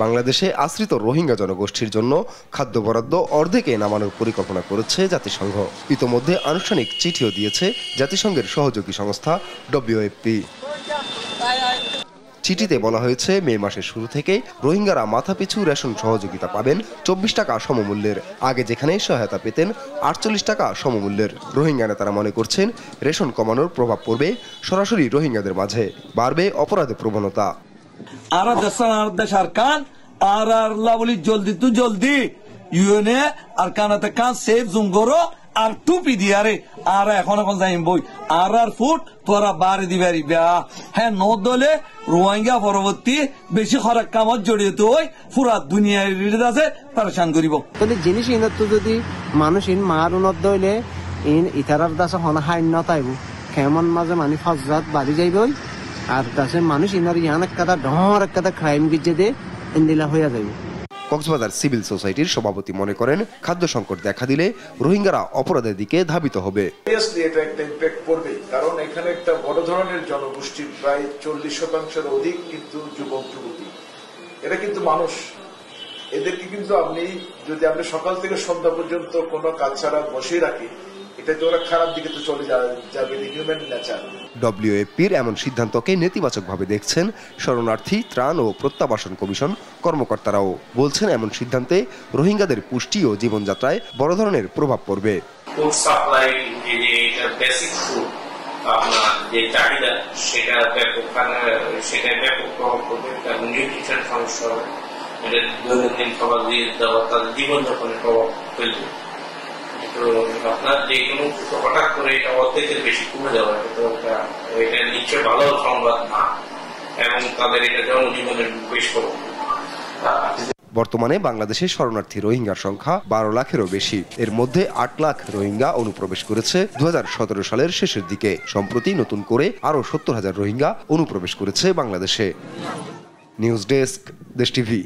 বাংলাদেশে আশ্রিত রোহিঙ্গা জনগোষ্ঠীর জন্য খাদ্য বরাদ্দ অর্ধেকে নামানোর পরিকল্পনা করেছে জাতিসংঘ। ইতোমধ্যে আনুষ্ঠানিক চিঠিও দিয়েছে জাতিসংঘের সহযোগী সংস্থা WFP। চিঠিতে বলা হয়েছে, মে মাসের শুরু থেকে রোহিঙ্গারা মাথাপিছু রেশন সহযোগিতা পাবেন 24 টাকা সমমূল্যের। আগে যেখানে সহায়তা পেতেন 48 টাকা সমমূল্যের। রোহিঙ্গা নেতারা মনে করছেন, রেশন কমানোর প্রভাব পড়বে সরাসরি রোহিঙ্গাদের মাঝে, বাড়বে অপরাধের প্রবণতা। ইউএনএ আর কানাতে কান সেফ জুঙ্গরো আর টুপি দিয়ারে আর এখন যাইম বই আর ফুট তোরা বাড়ি দিবারি ব্যাহ হ্যাঁ নদলে রোহিঙ্গা পরবর্তী বেশি খরাক কামত জড়িত হই পুরা দুনিয়ার আছে পারেশান করিব। জিনিস ইনত যদি মানুষ ইন মার উনত দইলে ইন ইতারার দাসে হনা হাইন নতাইব কেমন মাঝে মানে ফজরাত বাড়ি যাইবই আর দাসে মানুষ ইনার ইয়ান এক কাদা ডর এক কাদা ক্রাইম গিজে দে ইন্দিলা হইয়া যাইব। কক্সবাজার সিভিল সোসাইটির সভাপতি মনে করেন, খাদ্য সংকট দেখা দিলে রোহিঙ্গারা অপরাধের দিকে ধাবিত হবে। এটা একটা ইম্প্যাক্ট পড়বে, কারণ এখানে একটা বড় ধরনের জনগোষ্ঠী, প্রায় 40% অধিক কিন্তু যুবক যুবতী। এরা কিন্তু মানুষ, এদেরকে কিন্তু যদি আপনি সকাল থেকে সন্ধ্যা পর্যন্ত কোনো কাজ ছাড়া বসিয়ে রাখি, এটা তো ওরা খারাপ দিকে তো চলে যাবে, হিউম্যান নেচার। WFPর এমন সিদ্ধান্তকে নেতিবাচকভাবে দেখছেন শরণার্থী ত্রাণ ও প্রত্যাবাসন কমিশন কর্মকর্তারাও। বলছেন, এমন সিদ্ধান্তে রোহিঙ্গাদের পুষ্টি ও জীবনযাত্রায় বড় ধরনের প্রভাব পড়বে। ফুড সাপ্লাই বেসিক ফুড আপনার যে চাহিদা সেটা ব্যাপক প্রভাব পড়বে, নিউট্রিশন সমস্যা হবে, এটা দৈনন্দিন খাবার দিয়ে দেওয়া তাদের জীবনযাপনের প্রভাব ফেলবে। তো আপনার যে কোনো হঠাৎ করে এটা অর্ধেকের বেশি কমে যাওয়া, এটা নিশ্চয় ভালো সংবাদ না, এবং তাদের এটা জনজীবনের বেশ প্রভাব। বর্তমানে বাংলাদেশে শরণার্থী রোহিঙ্গার সংখ্যা 12 লাখেরও বেশি। এর মধ্যে 8 লাখ রোহিঙ্গা অনুপ্রবেশ করেছে 2017 সালের শেষের দিকে। সম্প্রতি নতুন করে আরও 70,000 রোহিঙ্গা অনুপ্রবেশ করেছে বাংলাদেশে। নিউজ ডেস্ক, দেশ টিভি।